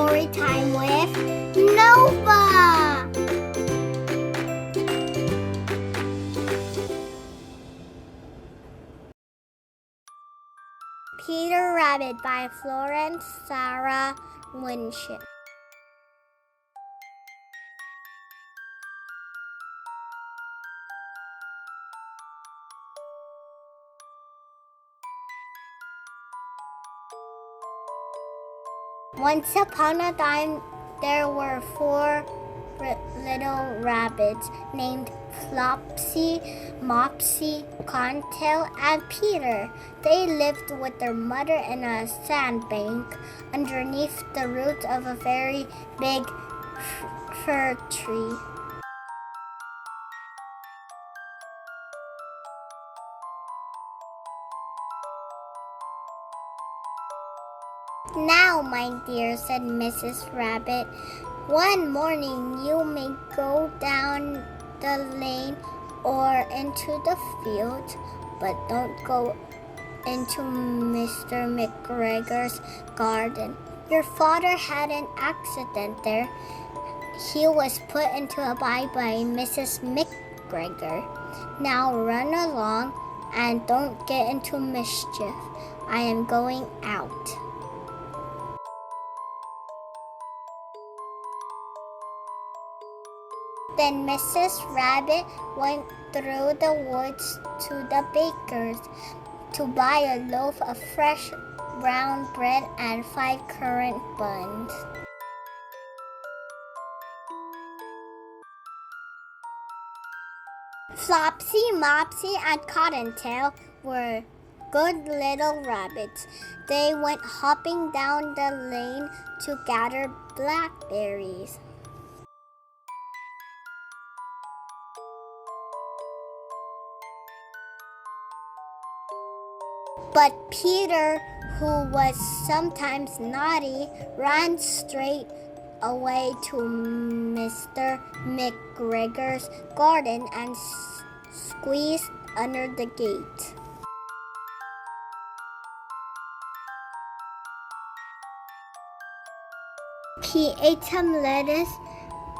story time with Nova! Peter Rabbit by Florence Winship. Once upon a time, there were 4 little rabbits named Flopsy, Mopsy, Cottontail, and Peter. They lived with their mother in a sandbank underneath the roots of a very big fir tree. "Now, my dear," said Mrs. Rabbit, "one morning you may go down the lane or into the field, but don't go into Mr. McGregor's garden. Your father had an accident there. He was put into a bite by Mrs. McGregor. Now run along and don't get into mischief. I am going out." Then Mrs. Rabbit went through the woods to the baker's to buy a loaf of fresh brown bread and 5 currant buns. Flopsy, Mopsy, and Cottontail were good little rabbits. They went hopping down the lane to gather blackberries. But Peter, who was sometimes naughty, ran straight away to Mr. McGregor's garden and squeezed under the gate. He ate some lettuce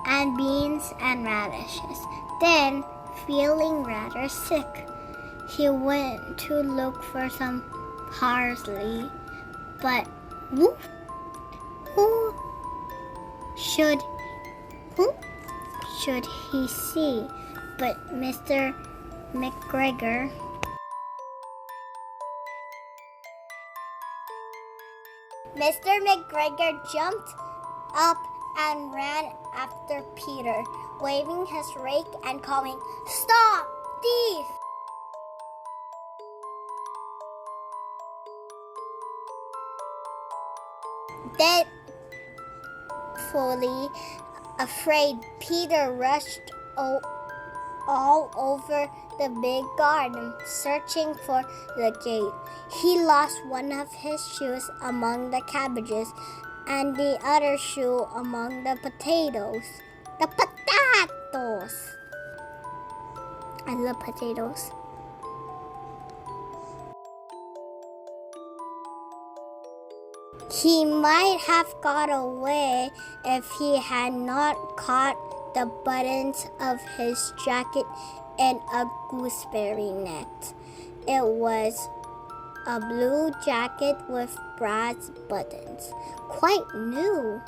and beans and radishes. Then, feeling rather sick, he went to look for some parsley, but who should he see but Mr. McGregor? Mr. McGregor jumped up and ran after Peter, waving his rake and calling, "Stop, thief!" Dreadfully afraid, Peter rushed all over the big garden, searching for the gate. He lost one of his shoes among the cabbages and the other shoe among the potatoes. The potatoes! I love potatoes. He might have got away if he had not caught the buttons of his jacket in a gooseberry net. It was a blue jacket with brass buttons, quite new.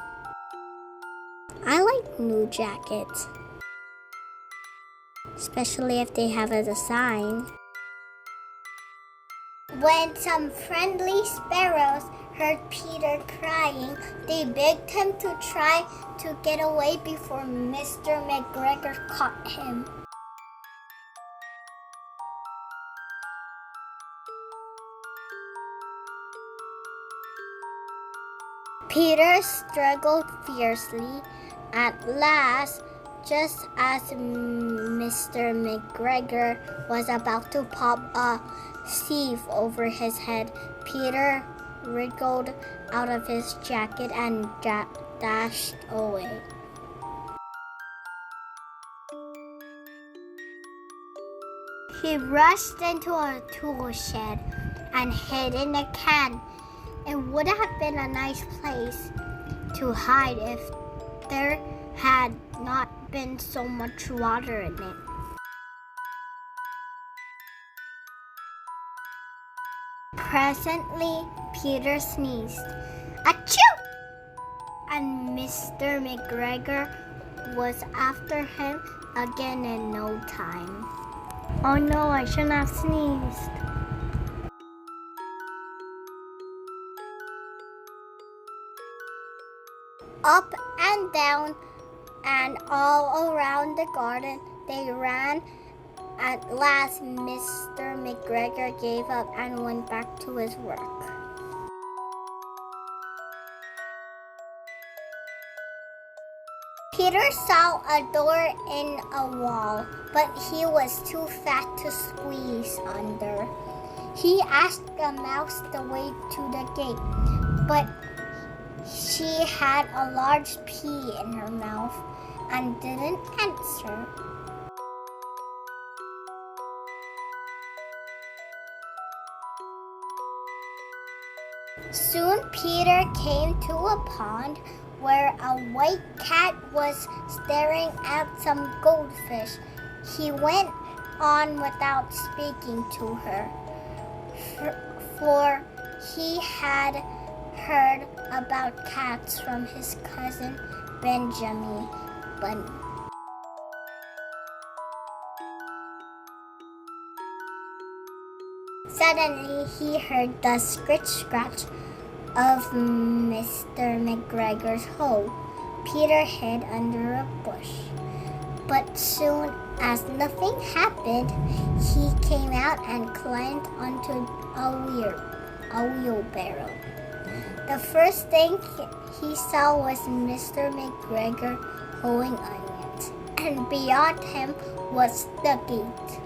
I like new jackets, especially if they have a design. When some friendly sparrows heard Peter crying, they begged him to try to get away before Mr. McGregor caught him. Peter struggled fiercely. At last, just as Mr. McGregor was about to pop a sieve over his head, Peter wriggled out of his jacket and dashed away. He rushed into a tool shed and hid in a can. It would have been a nice place to hide if there had not been so much water in it. Presently, Peter sneezed. Achoo! And Mr. McGregor was after him again in no time. Oh no, I shouldn't have sneezed. Up and down and all around the garden they ran. At last, Mr. McGregor gave up and went back to his work. Peter saw a door in a wall, but he was too fat to squeeze under. He asked the mouse the way to the gate, but she had a large pea in her mouth and didn't answer. Soon Peter came to a pond where a white cat was staring at some goldfish. He went on without speaking to her, for he had heard about cats from his cousin Benjamin Bunny. Suddenly he heard the scritch-scratch of Mr. McGregor's hoe. Peter hid under a bush. But soon as nothing happened, he came out and climbed onto a wheelbarrow. The first thing he saw was Mr. McGregor hoeing onions, and beyond him was the gate.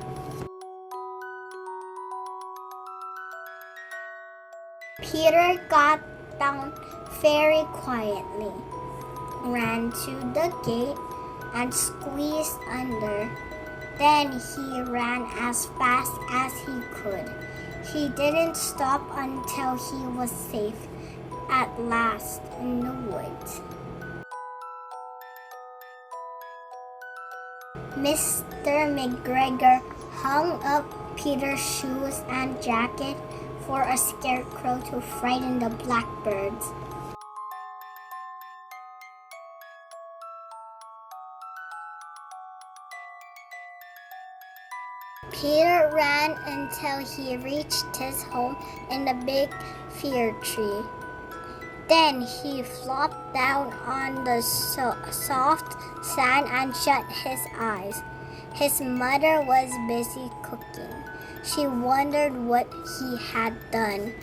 Peter got down very quietly, ran to the gate, and squeezed under. Then he ran as fast as he could. He didn't stop until he was safe at last in the woods. Mr. McGregor hung up Peter's shoes and jacket for a scarecrow to frighten the blackbirds. Peter ran until he reached his home in the big fir tree. Then he flopped down on the soft sand and shut his eyes. His mother was busy cooking. She wondered what he had done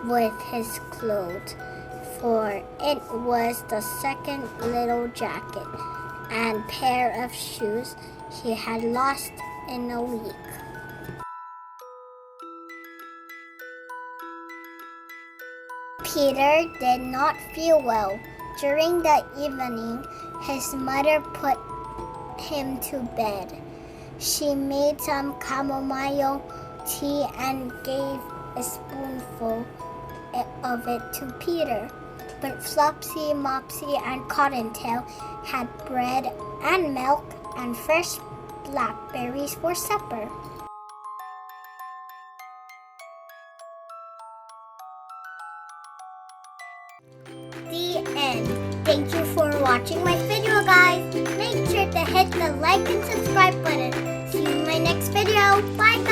with his clothes, for it was the second little jacket and pair of shoes he had lost in a week. Peter did not feel well. During the evening, his mother put him to bed. She made some chamomile tea and gave a spoonful of it to Peter. But Flopsy, Mopsy, and Cottontail had bread and milk and fresh blackberries for supper. The end. Thank you for watching my video, guys. Make sure to hit the like and subscribe button. See you in my next video. Bye, guys.